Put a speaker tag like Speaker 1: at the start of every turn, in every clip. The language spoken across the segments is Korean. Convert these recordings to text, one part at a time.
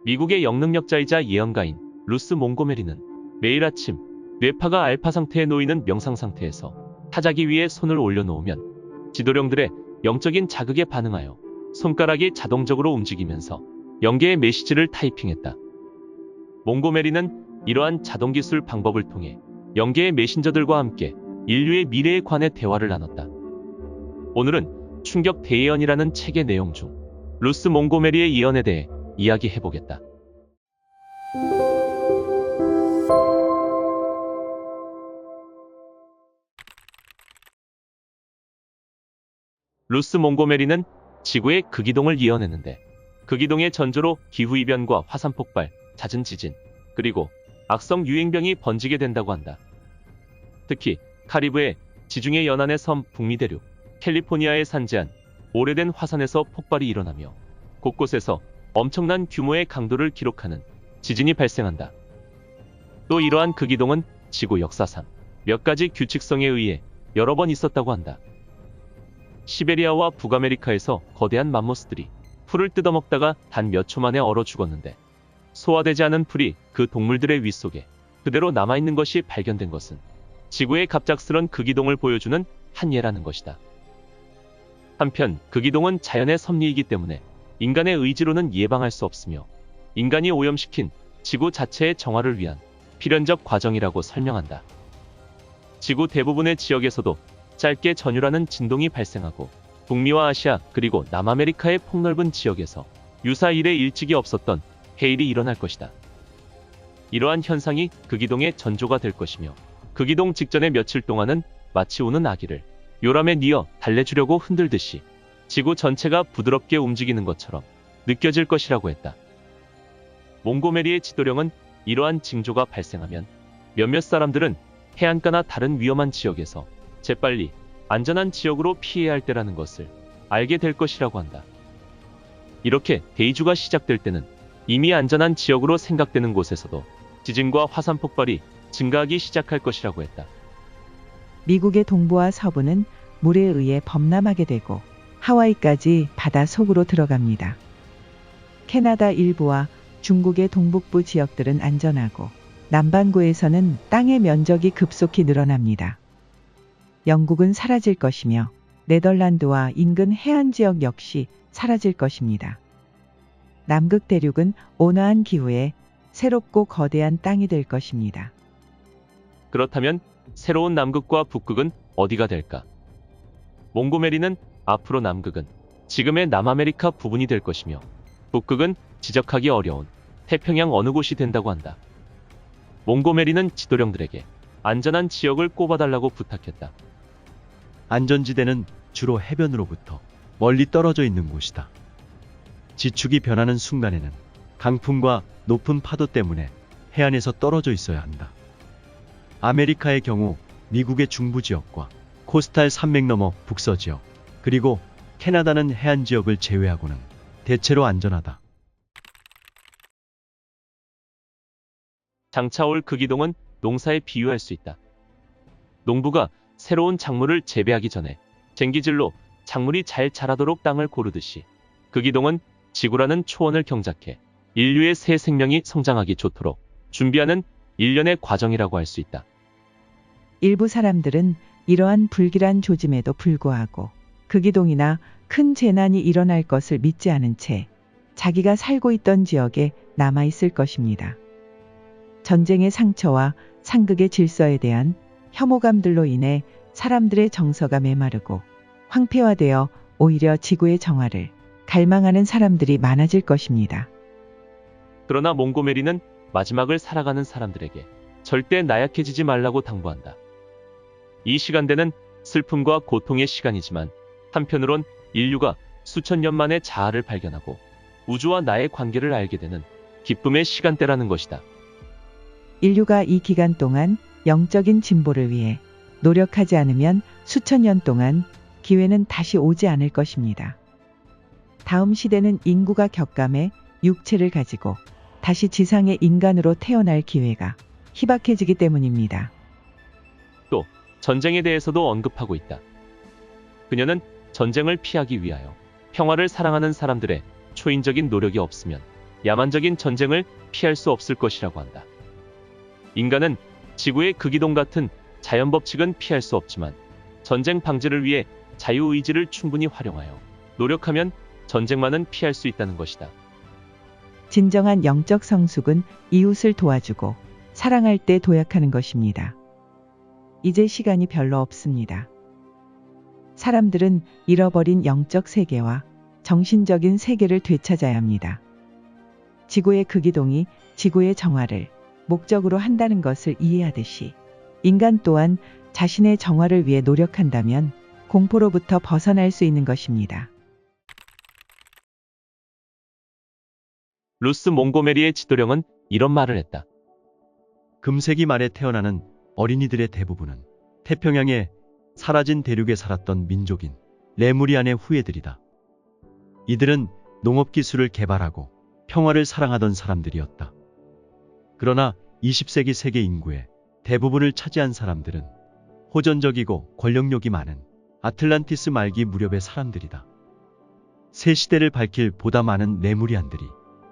Speaker 1: 미국의 영능력자이자 예언가인 루스 몽고메리는 매일 아침 뇌파가 알파 상태에 놓이는 명상 상태에서 타자기 위에 손을 올려놓으면 지도령들의 영적인 자극에 반응하여 손가락이 자동적으로 움직이면서 영계의 메시지를 타이핑했다. 몽고메리는 이러한 자동기술 방법을 통해 영계의 메신저들과 함께 인류의 미래에 관해 대화를 나눴다. 오늘은 충격 대예언이라는 책의 내용 중 루스 몽고메리의 예언에 대해 이야기해보겠다. 루스 몽고메리는 지구의 극이동을 예언했는데, 극이동의 전조로 기후이변과 화산폭발, 잦은 지진, 그리고 악성 유행병이 번지게 된다고 한다. 특히 카리브해, 지중해 연안의 섬 북미 대륙, 캘리포니아의 산재한 오래된 화산에서 폭발이 일어나며 곳곳에서 엄청난 규모의 강도를 기록하는 지진이 발생한다. 또 이러한 극이동은 지구 역사상 몇 가지 규칙성에 의해 여러 번 있었다고 한다. 시베리아와 북아메리카에서 거대한 맘모스들이 풀을 뜯어먹다가 단 몇 초 만에 얼어 죽었는데, 소화되지 않은 풀이 그 동물들의 위 속에 그대로 남아있는 것이 발견된 것은 지구의 갑작스런 극이동을 보여주는 한 예라는 것이다. 한편 극이동은 자연의 섭리이기 때문에 인간의 의지로는 예방할 수 없으며 인간이 오염시킨 지구 자체의 정화를 위한 필연적 과정이라고 설명한다. 지구 대부분의 지역에서도 짧게 전율하는 진동이 발생하고, 북미와 아시아 그리고 남아메리카의 폭넓은 지역에서 유사 이래 일찍이 없었던 해일이 일어날 것이다. 이러한 현상이 극이동의 전조가 될 것이며, 극이동 직전의 며칠 동안은 마치 우는 아기를 요람에 뉘어 달래주려고 흔들듯이 지구 전체가 부드럽게 움직이는 것처럼 느껴질 것이라고 했다. 몽고메리의 지도령은 이러한 징조가 발생하면 몇몇 사람들은 해안가나 다른 위험한 지역에서 재빨리 안전한 지역으로 피해야 할 때라는 것을 알게 될 것이라고 한다. 이렇게 데이주가 시작될 때는 이미 안전한 지역으로 생각되는 곳에서도 지진과 화산 폭발이 증가하기 시작할 것이라고 했다.
Speaker 2: 미국의 동부와 서부는 물에 의해 범람하게 되고 하와이까지 바다 속으로 들어갑니다. 캐나다 일부와 중국의 동북부 지역들은 안전하고 남반구에서는 땅의 면적이 급속히 늘어납니다. 영국은 사라질 것이며 네덜란드와 인근 해안 지역 역시 사라질 것입니다. 남극 대륙은 온화한 기후에 새롭고 거대한 땅이 될 것입니다.
Speaker 1: 그렇다면 새로운 남극과 북극은 어디가 될까? 몽고메리는 앞으로 남극은 지금의 남아메리카 부분이 될 것이며, 북극은 지적하기 어려운 태평양 어느 곳이 된다고 한다. 몽고메리는 지도령들에게 안전한 지역을 꼽아달라고 부탁했다.
Speaker 3: 안전지대는 주로 해변으로부터 멀리 떨어져 있는 곳이다. 지축이 변하는 순간에는 강풍과 높은 파도 때문에 해안에서 떨어져 있어야 한다. 아메리카의 경우 미국의 중부 지역과 코스탈 산맥 너머 북서지역, 그리고 캐나다는 해안 지역을 제외하고는 대체로 안전하다.
Speaker 1: 장차 올 극이동은 농사에 비유할 수 있다. 농부가 새로운 작물을 재배하기 전에 쟁기질로 작물이 잘 자라도록 땅을 고르듯이, 극이동은 지구라는 초원을 경작해 인류의 새 생명이 성장하기 좋도록 준비하는 일련의 과정이라고 할 수 있다.
Speaker 2: 일부 사람들은 이러한 불길한 조짐에도 불구하고 극이동이나 큰 재난이 일어날 것을 믿지 않은 채 자기가 살고 있던 지역에 남아있을 것입니다. 전쟁의 상처와 상극의 질서에 대한 혐오감들로 인해 사람들의 정서가 메마르고 황폐화되어 오히려 지구의 정화를 갈망하는 사람들이 많아질 것입니다.
Speaker 1: 그러나 몽고메리는 마지막을 살아가는 사람들에게 절대 나약해지지 말라고 당부한다. 이 시간대는 슬픔과 고통의 시간이지만, 한편으론 인류가 수천 년 만에 자아를 발견하고 우주와 나의 관계를 알게 되는 기쁨의 시간대라는 것이다.
Speaker 2: 인류가 이 기간 동안 영적인 진보를 위해 노력하지 않으면 수천 년 동안 기회는 다시 오지 않을 것입니다. 다음 시대는 인구가 격감해 육체를 가지고 다시 지상의 인간으로 태어날 기회가 희박해지기 때문입니다.
Speaker 1: 또 전쟁에 대해서도 언급하고 있다. 그녀는 전쟁을 피하기 위하여 평화를 사랑하는 사람들의 초인적인 노력이 없으면 야만적인 전쟁을 피할 수 없을 것이라고 한다. 인간은 지구의 극이동 같은 자연 법칙은 피할 수 없지만 전쟁 방지를 위해 자유의지를 충분히 활용하여 노력하면 전쟁만은 피할 수 있다는 것이다.
Speaker 2: 진정한 영적 성숙은 이웃을 도와주고 사랑할 때 도약하는 것입니다. 이제 시간이 별로 없습니다. 사람들은 잃어버린 영적 세계와 정신적인 세계를 되찾아야 합니다. 지구의 극이동이 지구의 정화를 목적으로 한다는 것을 이해하듯이 인간 또한 자신의 정화를 위해 노력한다면 공포로부터 벗어날 수 있는 것입니다.
Speaker 1: 루스 몽고메리의 지도령은 이런 말을 했다.
Speaker 3: 금세기 말에 태어나는 어린이들의 대부분은 태평양에 사라진 대륙에 살았던 민족인 레무리안의 후예들이다. 이들은 농업 기술을 개발하고 평화를 사랑하던 사람들이었다. 그러나 20세기 세계 인구의 대부분을 차지한 사람들은 호전적이고 권력욕이 많은 아틀란티스 말기 무렵의 사람들이다. 새 시대를 밝힐 보다 많은 레무리안들이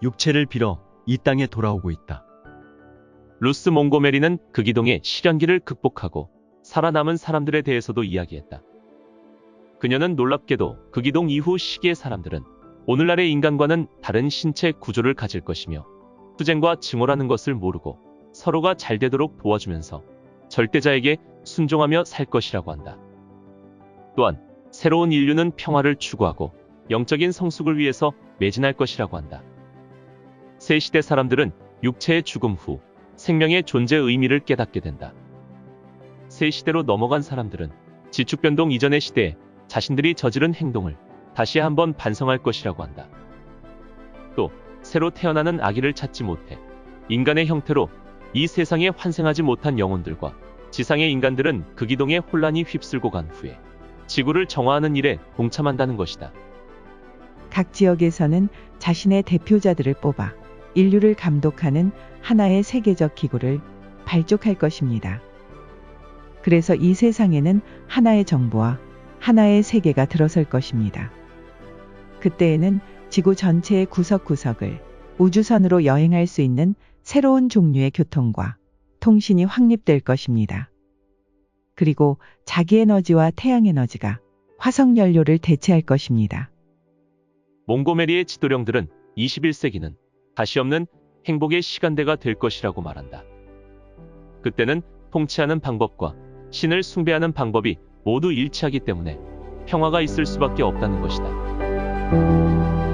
Speaker 3: 육체를 빌어 이 땅에 돌아오고 있다.
Speaker 1: 루스 몽고메리는 극이동의 시련기를 극복하고 살아남은 사람들에 대해서도 이야기했다. 그녀는 놀랍게도 극이동 이후 시기의 사람들은 오늘날의 인간과는 다른 신체 구조를 가질 것이며 투쟁과 증오라는 것을 모르고 서로가 잘 되도록 도와주면서 절대자에게 순종하며 살 것이라고 한다. 또한 새로운 인류는 평화를 추구하고 영적인 성숙을 위해서 매진할 것이라고 한다. 새 시대 사람들은 육체의 죽음 후 생명의 존재 의미를 깨닫게 된다. 새 시대로 넘어간 사람들은 지축변동 이전의 시대에 자신들이 저지른 행동을 다시 한번 반성할 것이라고 한다. 또 새로 태어나는 아기를 찾지 못해 인간의 형태로 이 세상에 환생하지 못한 영혼들과 지상의 인간들은 극이동의 혼란이 휩쓸고 간 후에 지구를 정화하는 일에 동참한다는 것이다.
Speaker 2: 각 지역에서는 자신의 대표자들을 뽑아 인류를 감독하는 하나의 세계적 기구를 발족할 것입니다. 그래서 이 세상에는 하나의 정부와 하나의 세계가 들어설 것입니다. 그때에는 지구 전체의 구석구석을 우주선으로 여행할 수 있는 새로운 종류의 교통과 통신이 확립될 것입니다. 그리고 자기 에너지와 태양 에너지가 화석 연료를 대체할 것입니다.
Speaker 1: 몽고메리의 지도령들은 21세기는 다시 없는 행복의 시간대가 될 것이라고 말한다. 그때는 통치하는 방법과 신을 숭배하는 방법이 모두 일치하기 때문에 평화가 있을 수밖에 없다는 것이다.